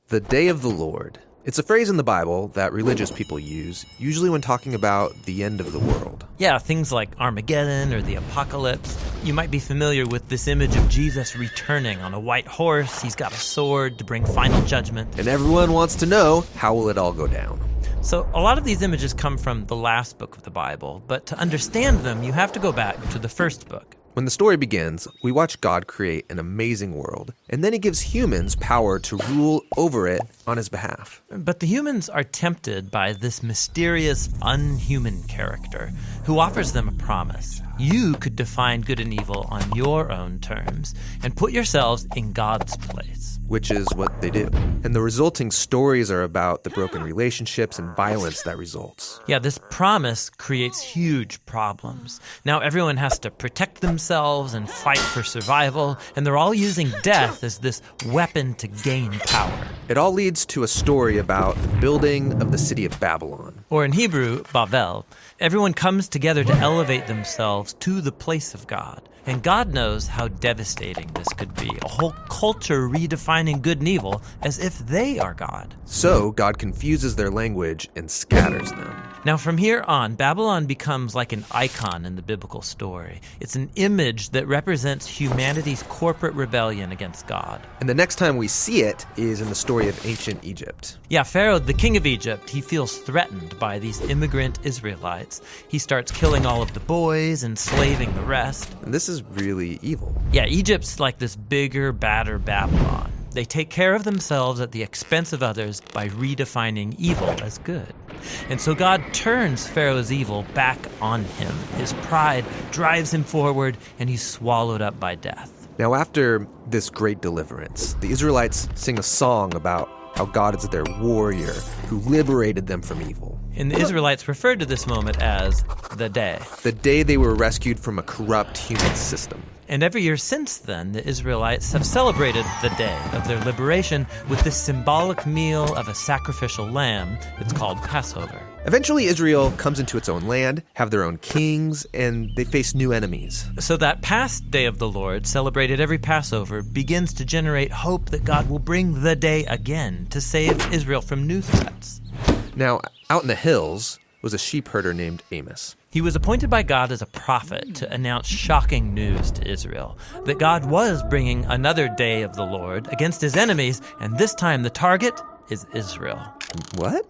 The day of the Lord. It's a phrase in the Bible that religious people use, usually when talking about the end of the world. Yeah, things like Armageddon or the apocalypse. You might be familiar with this image of Jesus returning on a white horse. He's got a sword to bring final judgment. And everyone wants to know, how will it all go down? So a lot of these images come from the last book of the Bible, but to understand them, you have to go back to the first book. When the story begins, we watch God create an amazing world, and then he gives humans power to rule over it on his behalf. But the humans are tempted by this mysterious, unhuman character who offers them a promise. You could define good and evil on your own terms and put yourselves in God's place. Which is what they do. And the resulting stories are about the broken relationships and violence that results. Yeah, this promise creates huge problems. Now everyone has to protect themselves and fight for survival, and they're all using death as this weapon to gain power. It all leads to a story about the building of the city of Babylon. Or in Hebrew, Babel. Everyone comes together to elevate themselves to the place of God. And God knows how devastating this could be. A whole culture redefining good and evil as if they are God. So God confuses their language and scatters them. Now from here on, Babylon becomes like an icon in the biblical story. It's an image that represents humanity's corporate rebellion against God. And the next time we see it is in the story of ancient Egypt. Yeah, Pharaoh, the king of Egypt, he feels threatened by these immigrant Israelites. He starts killing all of the boys, enslaving the rest. And this is really evil. Yeah, Egypt's like this bigger, badder Babylon. They take care of themselves at the expense of others by redefining evil as good. And so God turns Pharaoh's evil back on him. His pride drives him forward, and he's swallowed up by death. Now, after this great deliverance, the Israelites sing a song about how God is their warrior who liberated them from evil. And the Israelites referred to this moment as the day. The day they were rescued from a corrupt human system. And every year since then, the Israelites have celebrated the day of their liberation with this symbolic meal of a sacrificial lamb. It's called Passover. Eventually, Israel comes into its own land, have their own kings, and they face new enemies. So that past day of the Lord, celebrated every Passover, begins to generate hope that God will bring the day again to save Israel from new threats. Now, out in the hills was a sheep herder named Amos. He was appointed by God as a prophet to announce shocking news to Israel, that God was bringing another day of the Lord against his enemies, and this time the target is Israel. What?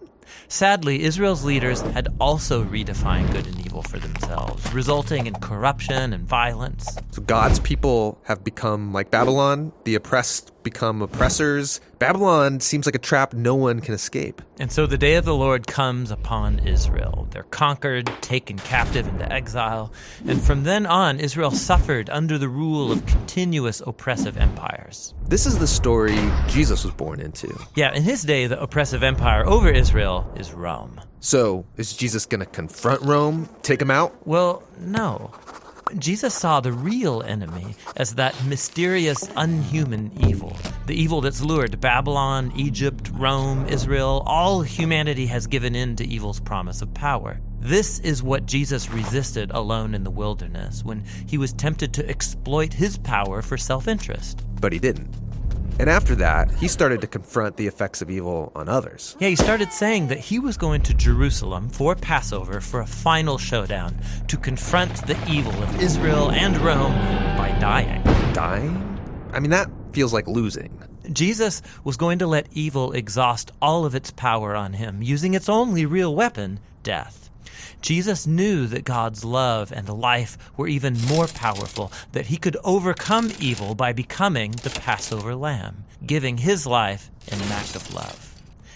Sadly, Israel's leaders had also redefined good and evil for themselves, resulting in corruption and violence. So God's people have become like Babylon, the oppressed become oppressors. Babylon seems like a trap no one can escape. And so the day of the Lord comes upon Israel. They're conquered, taken captive into exile, and from then on, Israel suffered under the rule of continuous oppressive empires. This is the story Jesus was born into. Yeah, in his day, the oppressive empire over Israel is Rome. So, is Jesus going to confront Rome, take him out? Well, no. Jesus saw the real enemy as that mysterious, unhuman evil. The evil that's lured Babylon, Egypt, Rome, Israel. All humanity has given in to evil's promise of power. This is what Jesus resisted alone in the wilderness when he was tempted to exploit his power for self-interest. But he didn't. And after that, he started to confront the effects of evil on others. Yeah, he started saying that he was going to Jerusalem for Passover for a final showdown to confront the evil of Israel and Rome by dying. Dying? I mean, that feels like losing. Jesus was going to let evil exhaust all of its power on him, using its only real weapon, death. Jesus knew that God's love and life were even more powerful, that he could overcome evil by becoming the Passover lamb, giving his life in an act of love.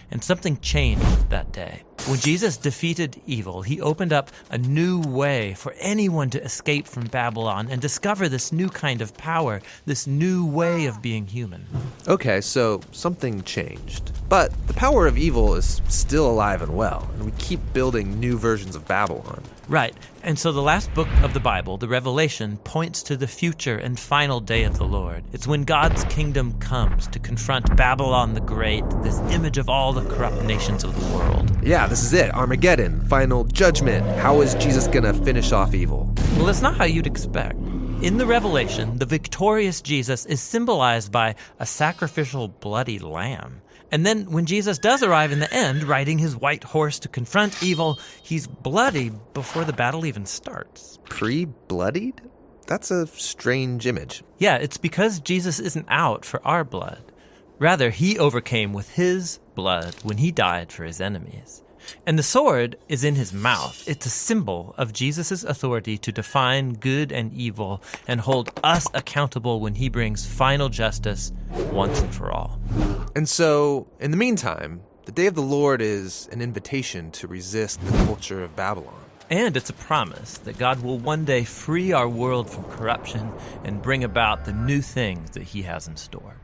And something changed that day. When Jesus defeated evil, he opened up a new way for anyone to escape from Babylon and discover this new kind of power, this new way of being human. Okay, so something changed. But the power of evil is still alive and well, and we keep building new versions of Babylon. Right. And so the last book of the Bible, the Revelation, points to the future and final day of the Lord. It's when God's kingdom comes to confront Babylon the Great, this image of all the corrupt nations of the world. Yeah, this is it. Armageddon, final judgment. How is Jesus going to finish off evil? Well, it's not how you'd expect. In the Revelation, the victorious Jesus is symbolized by a sacrificial bloody lamb. And then when Jesus does arrive in the end, riding his white horse to confront evil, he's bloody before the battle even starts. Pre-bloodied? That's a strange image. Yeah, it's because Jesus isn't out for our blood. Rather, he overcame with his blood when he died for his enemies. And the sword is in his mouth. It's a symbol of Jesus' authority to define good and evil and hold us accountable when he brings final justice once and for all. And so, in the meantime, the day of the Lord is an invitation to resist the culture of Babylon. And it's a promise that God will one day free our world from corruption and bring about the new things that he has in store.